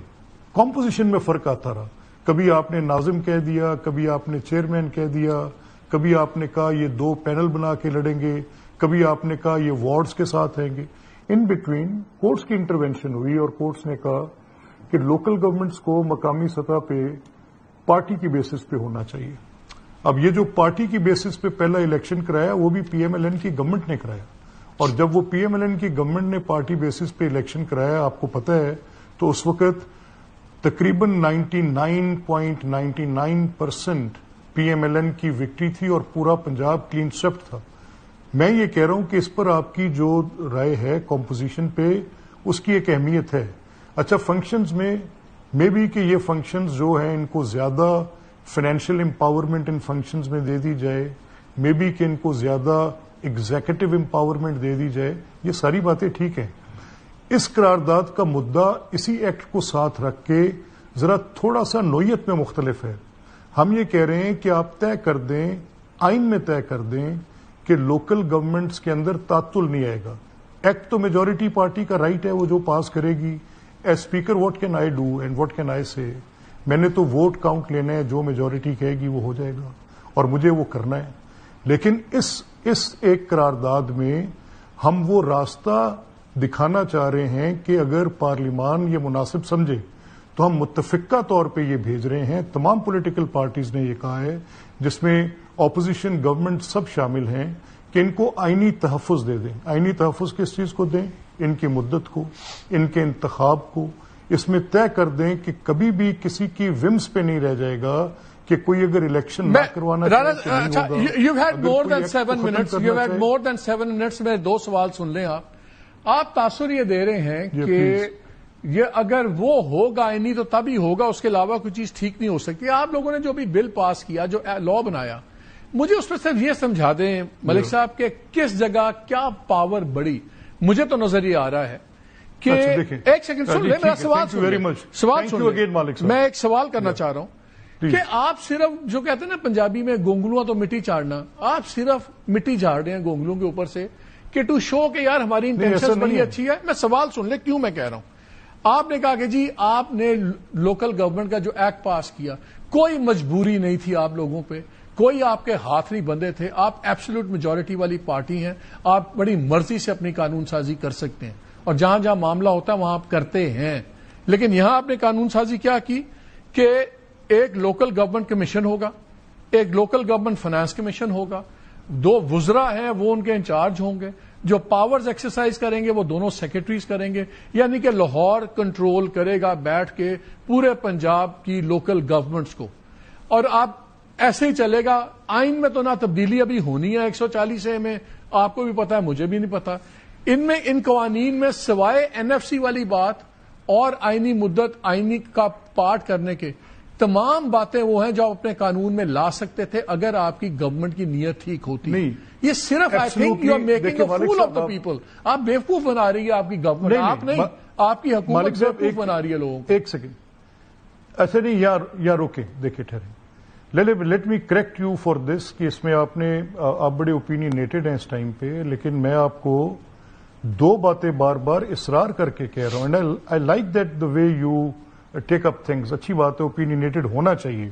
کمپوزیشن میں فرق آتا رہا. کبھی آپ نے ناظم کہہ دیا, کبھی آپ نے چیئرمین کہہ دیا, کبھی آپ نے کہا یہ 2 پینل بنا کے لڑیں گے, کبھی آپ نے کہا یہ وارڈز کے ساتھ رہیں گے. ان بٹوین کورٹس کی انٹروینشن ہوئی اور کورٹس نے کہا کہ لوکل گورنمنٹس کو مقامی سطح پہ پارٹی کی بیسس پہ ہونا چاہیے. اب یہ جو پارٹی کی بیسس پہ پہلا الیکشن کرایا وہ بھی پی ایم ایل این کی گورنمنٹ نے کرایا, اور جب وہ پی ایم ایل این کی گورنمنٹ نے پارٹی بیسس پہ الیکشن کرایا, آپ کو پتہ ہے, تو اس وقت تقریباً 99.99% پی ایم ایل این کی وکٹری تھی اور پورا پنجاب کلین سویپٹ تھا. میں یہ کہہ رہا ہوں کہ اس پر آپ کی جو رائے ہے کمپوزیشن پہ, اس کی ایک اہمیت ہے. اچھا, فنکشنز میں بھی کہ یہ فنکشنز جو ہیں ان کو زیادہ فائنینشیل امپاورمنٹ ان فنکشنز میں دے دی جائے, مے بی کہ ان کو زیادہ ایگزیکٹو امپاورمنٹ دے دی جائے, یہ ساری باتیں ٹھیک ہیں. اس قرارداد کا مدعا اسی ایکٹ کو ساتھ رکھ کے ذرا تھوڑا سا نوعیت میں مختلف ہے. ہم یہ کہہ رہے ہیں کہ آپ طے کر دیں, آئین میں طے کر دیں کہ لوکل گورنمنٹس کے اندر تعطل نہیں آئے گا. ایکٹ تو میجورٹی پارٹی کا رائٹ ہے, وہ جو پاس کرے گی. As speaker what can I do and what can I سے, میں نے تو ووٹ کاؤنٹ لینا ہے, جو میجورٹی کہے گی وہ ہو جائے گا اور مجھے وہ کرنا ہے. لیکن اس ایک قرارداد میں ہم وہ راستہ دکھانا چاہ رہے ہیں کہ اگر پارلیمان یہ مناسب سمجھے تو ہم متفقہ طور پہ یہ بھیج رہے ہیں. تمام پولیٹیکل پارٹیز نے یہ کہا ہے, جس میں اپوزیشن گورنمنٹ سب شامل ہیں, کہ ان کو آئینی تحفظ دے دیں. آئینی تحفظ کس چیز کو دیں؟ ان کی مدت کو, ان کے انتخاب کو. اس میں طے کر دیں کہ کبھی بھی کسی کی ومس پہ نہیں رہ جائے گا کہ کوئی اگر الیکشن نہ کروانا چاہے. You had more than 7 minutes, you had more than 7 minutes میں 2 سوال سن لیں. آپ تاثر یہ دے رہے ہیں کہ یہ اگر وہ ہوگا آئینی تو تبھی ہوگا, اس کے علاوہ کوئی چیز ٹھیک نہیں ہو سکتی. آپ لوگوں نے جو بھی بل پاس کیا, جو لا بنایا, مجھے اس پہ صرف یہ سمجھا دیں ملک صاحب کہ کس جگہ کیا پاور بڑی. مجھے تو نظر یہ آ رہا ہے کہ ایک سیکنڈ سن لیں, میرا سوال سن لیں. میں ایک سوال کرنا چاہ رہا ہوں کہ آپ صرف جو کہتے ہیں نا پنجابی میں گونگلواں تو مٹی چاڑنا, آپ صرف مٹی جھاڑ رہے ہیں گونگلوں کے اوپر سے کہ ٹو شو کہ یار ہماری انٹینشن بڑی اچھی ہے. میں سوال سن لیں کیوں میں کہہ رہا ہوں. آپ نے کہا کہ جی آپ نے لوکل گورنمنٹ کا جو ایکٹ پاس کیا, کوئی مجبوری نہیں تھی آپ لوگوں پہ, کوئی آپ کے ہاتھ نہیں بندھے تھے, آپ ایبسولوٹ میجورٹی والی پارٹی ہیں, آپ بڑی مرضی سے اپنی قانون سازی کر سکتے ہیں, اور جہاں جہاں معاملہ ہوتا ہے وہاں آپ کرتے ہیں. لیکن یہاں آپ نے قانون سازی کیا کی کہ ایک لوکل گورنمنٹ کمیشن ہوگا, ایک لوکل گورنمنٹ فائنانس کمیشن ہوگا, 2 وزراء ہیں وہ ان کے انچارج ہوں گے, جو پاورز ایکسرسائز کریں گے وہ دونوں سیکرٹریز کریں گے. یعنی کہ لاہور کنٹرول کرے گا بیٹھ کے پورے پنجاب کی لوکل گورنمنٹس کو, اور آپ ایسے ہی چلے گا. آئین میں تو نہ تبدیلی ابھی ہونی ہے 140A میں, آپ کو بھی پتا ہے, مجھے بھی نہیں پتا. ان قوانین میں سوائے NFC والی بات اور آئینی مدت, آئینی کا پارٹ کرنے کے تمام باتیں وہ ہیں جو آپ اپنے قانون میں لا سکتے تھے اگر آپ کی گورنمنٹ کی نیت ٹھیک ہوتی. نہیں یہ صرف I think you are making a fool of the people. آپ بیوقوف بنا رہی ہے آپ کی گورنمنٹ, آپ نہیں, آپ کی حکومت بیوقوف بنا رہی ہے لوگوں کو. ایک سیکنڈ, ایسے نہیں, یا روکیں, دیکھیں ٹھہریں. Let me correct you for this کہ اس میں آپ بڑے اوپینینیٹڈ ہیں اس ٹائم پہ, لیکن میں آپ کو دو باتیں بار بار اصرار کر کے کہہ رہا ہوں. And I like that the way you take up things. اچھی بات ہے, اوپینینیٹڈ ہونا چاہیے.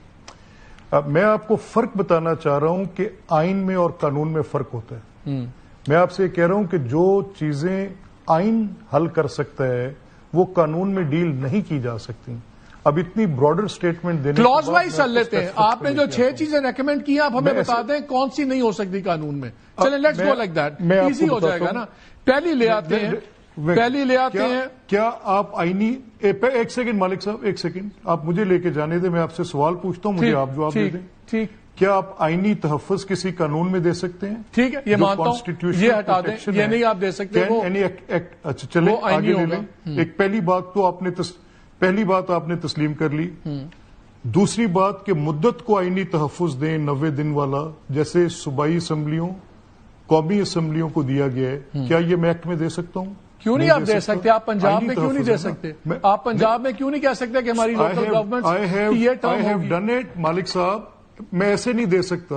میں آپ کو فرق بتانا چاہ رہا ہوں کہ آئین میں اور قانون میں فرق ہوتا ہے. میں آپ سے کہہ رہا ہوں کہ جو چیزیں آئین حل کر سکتا ہے وہ قانون میں ڈیل نہیں کی جا سکتی. اب اتنی براڈر سٹیٹمنٹ دینے کلوز وائز چل لیتے ہیں. آپ نے جو 6 چیزیں ریکمینڈ کی آپ ہمیں بتا دیں کون سی نہیں ہو سکتی قانون میں. چلیں let's go like that, easy ہو جائے گا نا. پہلی لے آتے ہیں, کیا آپ آئینی, ایک سیکنڈ مالک صاحب, ایک سیکنڈ آپ مجھے لے کے جانے دیں, میں آپ سے سوال پوچھتا ہوں, مجھے آپ جواب دے دیں. ٹھیک, کیا آپ آئینی تحفظ کسی قانون میں دے سکتے ہیں؟ ٹھیک ہے, یہ مانتا ہوں, یہ ہٹا دیں, یہ نہیں آپ دے سکتے. اچھا چلیں آگے لے لیں. ایک پہلی بات آپ نے تسلیم کر لی. دوسری بات کہ مدت کو آئینی تحفظ دیں 90 دن والا, جیسے صوبائی اسمبلیوں قومی اسمبلیوں کو دیا گیا ہے. کیا یہ میں ایکٹ میں دے سکتا ہوں؟ کیوں نہیں آپ دے سکتے؟ آپ پنجاب میں کیوں نہیں دے سکتے؟ آپ پنجاب میں کیوں نہیں کہہ سکتے کہ ہماری local government I have done it. Malik صاحب, میں ایسے نہیں دے سکتا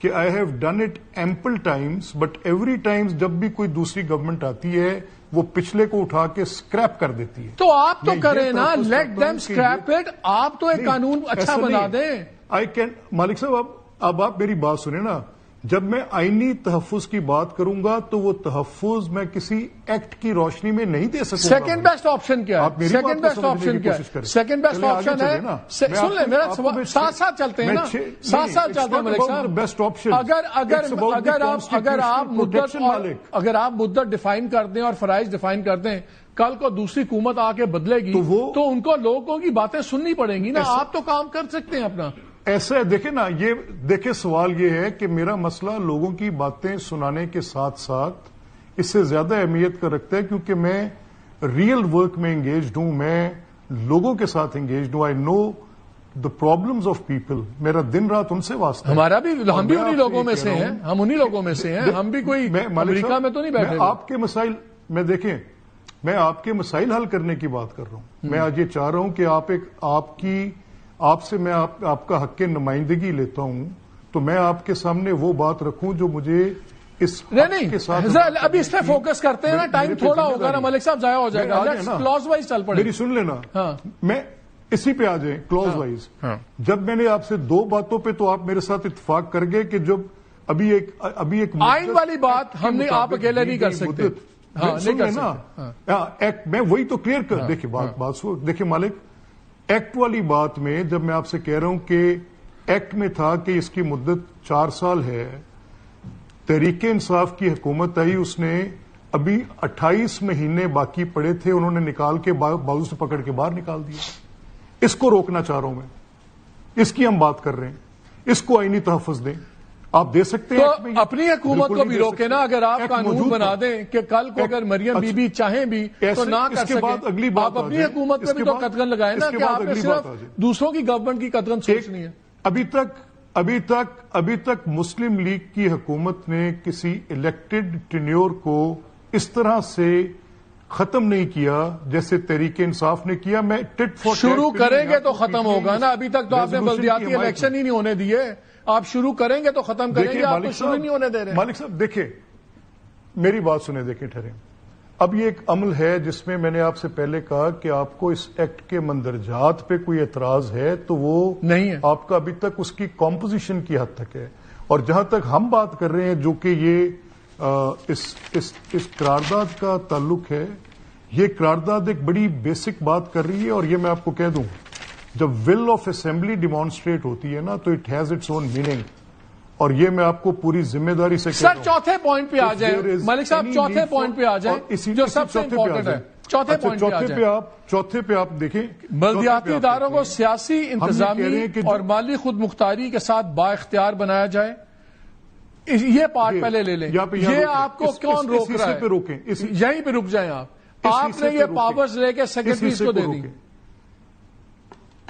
کہ I have done it ample times, but every times جب بھی کوئی دوسری گورنمنٹ آتی ہے وہ پچھلے کو اٹھا کے اسکریپ کر دیتی ہے. تو آپ تو کریں نا, لیٹ دیم اسکریپ اٹ. آپ تو ایک قانون اچھا بنا دیں. مالک صاحب اب آپ میری بات سنیں نا. جب میں آئینی تحفظ کی بات کروں گا تو وہ تحفظ میں کسی ایکٹ کی روشنی میں نہیں دے سکوں گا. سیکنڈ بیسٹ آپشن کیا ہے؟ سیکنڈ بیسٹ آپشن کیا ہے؟ سیکنڈ بیسٹ آپشن ہے, سن لیں میرا ساتھ ساتھ چلتے ہیں نا, ساتھ ساتھ چلتے ہیں ملک صاحب. بیسٹ آپشن اگر آپ مدت ڈیفائن کر دیں اور فرائض ڈیفائن کر دیں, کل کو دوسری حکومت آ کے بدلے گی تو ان کو لوگوں کی باتیں سننی پڑیں گی نا. آپ تو کام کر سکتے ہیں اپنا. ایسا ہے, دیکھیں نا, یہ دیکھیں سوال یہ ہے کہ میرا مسئلہ لوگوں کی باتیں سنانے کے ساتھ ساتھ اس سے زیادہ اہمیت کا رکھتا ہے کیونکہ میں ریئل ورک میں انگیجڈ ہوں, میں لوگوں کے ساتھ انگیجڈ ہوں. آئی نو دا پرابلمز آف پیپل. میرا دن رات ان سے واسطہ ہے. ہمارا بھی, ہم بھی انہی لوگوں میں سے ہیں, ہم انہی لوگوں میں سے ہیں. ہم بھی کوئی امریکہ میں تو نہیں بیٹھے. آپ کے مسائل میں دیکھیں, میں آپ کے مسائل حل کرنے کی بات کر رہا ہوں. میں آج یہ چاہ رہا ہوں کہ آپ سے میں آپ کا حق نمائندگی لیتا ہوں تو میں آپ کے سامنے وہ بات رکھوں جو مجھے اس کے ساتھ. ابھی اس پہ فوکس کرتے ہیں نا, ٹائم تھوڑا ہوگا نا ملک صاحب, ضائع ہو جائے گا. کلوز وائز چل پڑے. میری سن لینا, میں اسی پہ آ جائیں کلوز وائز. جب میں نے آپ سے دو باتوں پہ تو آپ میرے ساتھ اتفاق کر گئے کہ جب ابھی ایک آئین والی بات ہم نے آپ اکیلے نہیں کر سکتے. میں وہی تو کلیئر کر. دیکھیں بات دیکھیں مالک, ایکٹ والی بات میں جب میں آپ سے کہہ رہا ہوں کہ ایکٹ میں تھا کہ اس کی مدت 4 سال ہے, تحریک انصاف کی حکومت آئی, اس نے ابھی 28 مہینے باقی پڑے تھے, انہوں نے نکال کے بازو سے پکڑ کے باہر نکال دیا. اس کو روکنا چاہ رہا ہوں میں, اس کی ہم بات کر رہے ہیں. اس کو آئینی تحفظ دیں, آپ دے سکتے ہیں. تو اپنی حکومت کو بھی روکے نا, اگر آپ قانون بنا دیں کہ کل کو اگر مریم بی بی چاہیں بھی تو نہ کر سکیں. آپ اپنی حکومت میں بھی تو قدغن لگائیں نا کہ آپ نے صرف دوسروں کی گورنمنٹ کی قدغن سوچنی ہے. ابھی تک مسلم لیگ کی حکومت نے کسی الیکٹڈ ٹینیور کو اس طرح سے ختم نہیں کیا جیسے تحریک انصاف نے کیا. میں شروع کریں گے تو ختم ہوگا نا. ابھی تک تو آپ نے بلدیاتی الیکشن ہی نہیں ہونے دیے. آپ شروع کریں گے تو ختم کریں گے, آپ تو شروع نہیں ہونے دے رہے. مالک صاحب دیکھیں, میری بات سنیں, دیکھیں ٹھہریں. اب یہ ایک عمل ہے جس میں میں نے آپ سے پہلے کہا کہ آپ کو اس ایکٹ کے مندرجات پہ کوئی اعتراض ہے تو وہ نہیں ہے. آپ کا ابھی تک اس کی کمپوزیشن کی حد تک ہے. اور جہاں تک ہم بات کر رہے ہیں جو کہ یہ اس قرارداد کا تعلق ہے, یہ قرارداد ایک بڑی بیسک بات کر رہی ہے. اور یہ میں آپ کو کہہ دوں, جب ول آف اسمبلی ڈیمانسٹریٹ ہوتی ہے نا تو it has its own meaning. اور یہ میں آپ کو پوری ذمہ داری سے کہہ رہا ہوں. سر چوتھے پوائنٹ پہ آ جائیں ملک صاحب, چوتھے پوائنٹ پہ آ جائیں جو سب سے امپورٹنٹ ہے. چوتھے پہ آپ دیکھیں, بلدیاتی اداروں کو سیاسی, انتظامی اور مالی خود مختاری کے ساتھ با اختیار بنایا جائے. یہ پارٹ پہلے لے لیں. یہ آپ کو کون روک رہا ہے؟ یہیں پہ رک جائیں آپ. آپ نے یہ پاورز لے کے سیکرٹریز کو دے دی.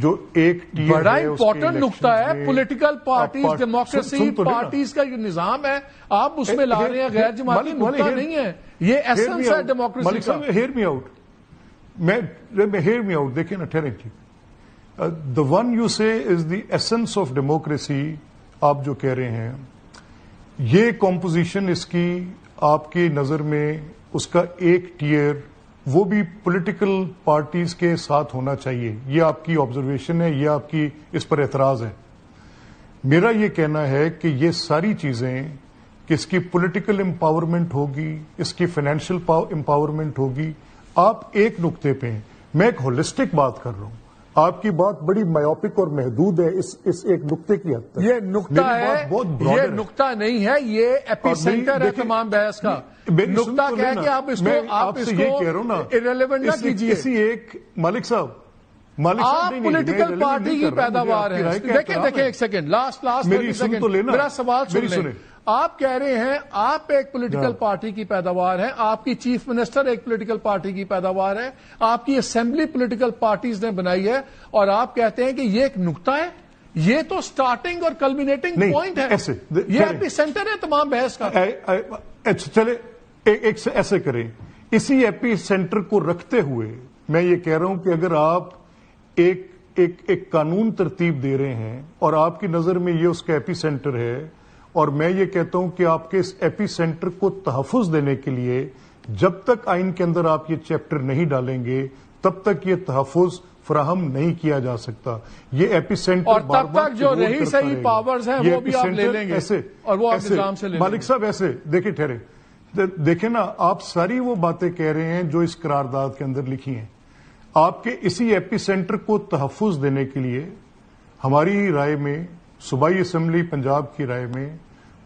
جو ایک ٹیر بڑا ہے اس کے امپورٹنٹ نقطہ ہے. الیکشنز میں پولیٹیکل پارٹیز آپ ڈیموکریسی سن تو لینا. پارٹیز کا یہ نظام ہے, آپ اس میں لا رہے ہیں غیر جماعتی. نقطہ نہیں ہے یہ, ایسنس ہے ڈیموکریسی کا. Hear me out, hear me out. دیکھیں نا, ٹھہریں جی. دا ون یو سے از دی ایسنس آف ڈیموکریسی, آپ جو کہہ رہے ہیں یہ کمپوزیشن اس کی آپ کی نظر میں اس کا ایک ٹیئر وہ بھی پولیٹیکل پارٹیز کے ساتھ ہونا چاہیے, یہ آپ کی آبزرویشن ہے, یہ آپ کی اس پر اعتراض ہے. میرا یہ کہنا ہے کہ یہ ساری چیزیں کہ اس کی پولیٹیکل امپاورمنٹ ہوگی, اس کی فائنینشیل امپاورمنٹ ہوگی, آپ ایک نقطے پہ ہیں, میں ایک ہولسٹک بات کر رہا ہوں. آپ کی بات بڑی مایوپک اور محدود ہے اس ایک نقطے کی حد تک. یہ نقطہ ہے, یہ نقطہ نہیں ہے, یہ ایپی سینٹر ہے تمام بحث کا. نقطہ کیا ہے کہ آپ اس کو irrelevant نہ کیجیے. کسی ایک مالک صاحب آپ پولیٹیکل پارٹی کی پیداوار ہیں. دیکھیں ایک سیکنڈ, لاسٹ میرا سوال سن لیں. آپ کہہ رہے ہیں آپ ایک پولیٹیکل پارٹی کی پیداوار ہیں, آپ کی چیف منسٹر ایک پولیٹیکل پارٹی کی پیداوار ہے, آپ کی اسمبلی پولیٹیکل پارٹیز نے بنائی ہے, اور آپ کہتے ہیں کہ یہ ایک نقطہ ہے. یہ تو سٹارٹنگ اور کلمینیٹنگ پوائنٹ ہے, یہ ایپی سینٹر ہے تمام بحث کا. چلے ایسے کریں, اسی ایپی سینٹر کو رکھتے ہوئے میں یہ کہہ رہا ہوں کہ اگر آپ ایک قانون ترتیب دے رہے ہیں اور آپ کی نظر میں یہ اس کا ایپی سینٹر ہے, اور میں یہ کہتا ہوں کہ آپ کے اس ایپی سینٹر کو تحفظ دینے کے لیے جب تک آئین کے اندر آپ یہ چیپٹر نہیں ڈالیں گے تب تک یہ تحفظ فراہم نہیں کیا جا سکتا. یہ ایپی سینٹر اور تب تک جو رہی صحیح پاورز ہیں وہ بھی آپ لے لیں گے اور وہ آپ نظام سے لے لیں گے. مالک صاحب ایسے دیکھیں, ٹھہرے دیکھیں نا, آپ ساری وہ باتیں کہہ رہے ہیں جو اس قرارداد کے اندر لکھی ہیں. آپ کے اسی ایپی سینٹر کو تحفظ دینے کے لیے ہماری رائے میں, صوبائی اسمبلی پنجاب کی رائے میں,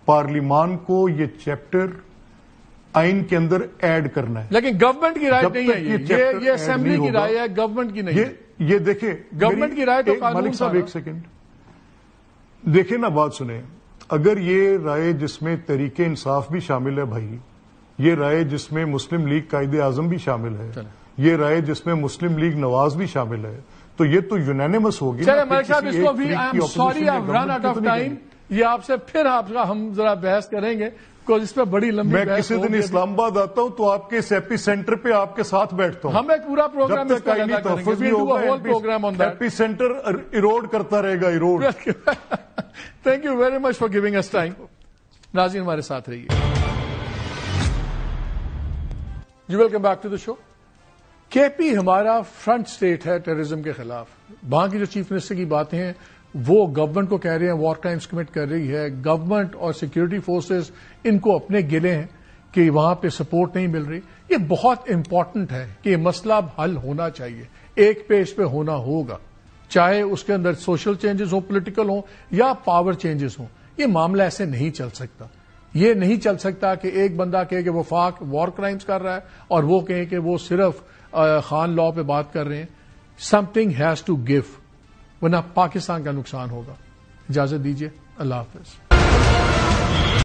پارلیمان کو یہ چیپٹر آئین کے اندر ایڈ کرنا ہے. لیکن گورنمنٹ کی رائے نہیں ہے, یہ اسمبلی کی رائے ہے, گورنمنٹ کی نہیں. یہ دیکھیں گورنمنٹ کی رائے تو قانون. مالک صاحب ایک سیکنڈ دیکھیں نا, بات سنیں. اگر یہ رائے جس میں تحریک انصاف بھی شامل ہے بھائی, یہ رائے جس میں مسلم لیگ قائد اعظم بھی شامل ہے, یہ رائے جس میں مسلم لیگ نواز بھی شامل ہے, تو یہ تو یونینیمس ہوگی. چلے ملک صاحب, اس کو بھی I am sorry I have run out of time. یہ آپ سے پھر ہم ذرا بحث کریں گے, اس پہ بڑی لمبی میں کسی دن اسلام آباد آتا ہوں تو آپ کے اس ایپی سینٹر پہ آپ کے ساتھ بیٹھتا ہوں. ہم ایک پورا پروگرام اس کا تحفظ بھی ہوگا, ایپی سینٹر ایروڈ کرتا رہے گا, erode. Thank you very much for giving us time. ناظرین ہمارے ساتھ رہیے. جی welcome back to the show. KP پی ہمارا فرنٹ اسٹیٹ ہے ٹیررزم کے خلاف. وہاں کی جو چیف منسٹر کی باتیں ہیں وہ گورنمنٹ کو کہہ رہے ہیں وار کرائمز کمٹ کر رہی ہے. گورنمنٹ اور سیکورٹی فورسز ان کو اپنے گلے ہیں کہ وہاں پہ سپورٹ نہیں مل رہی. یہ بہت امپورٹنٹ ہے کہ یہ مسئلہ اب حل ہونا چاہیے, ایک پیج پہ ہونا ہوگا, چاہے اس کے اندر سوشل چینجز ہوں, پولیٹیکل ہوں یا پاور چینجز ہوں. یہ معاملہ ایسے نہیں چل سکتا. یہ نہیں چل سکتا کہ ایک بندہ کہے کہ وفاق وار کرائمز کر رہا ہے اور وہ کہیں کہ وہ صرف خان لا پہ بات کر رہے ہیں. Something has to give, ورنہ پاکستان کا نقصان ہوگا. اجازت دیجیے, اللہ حافظ.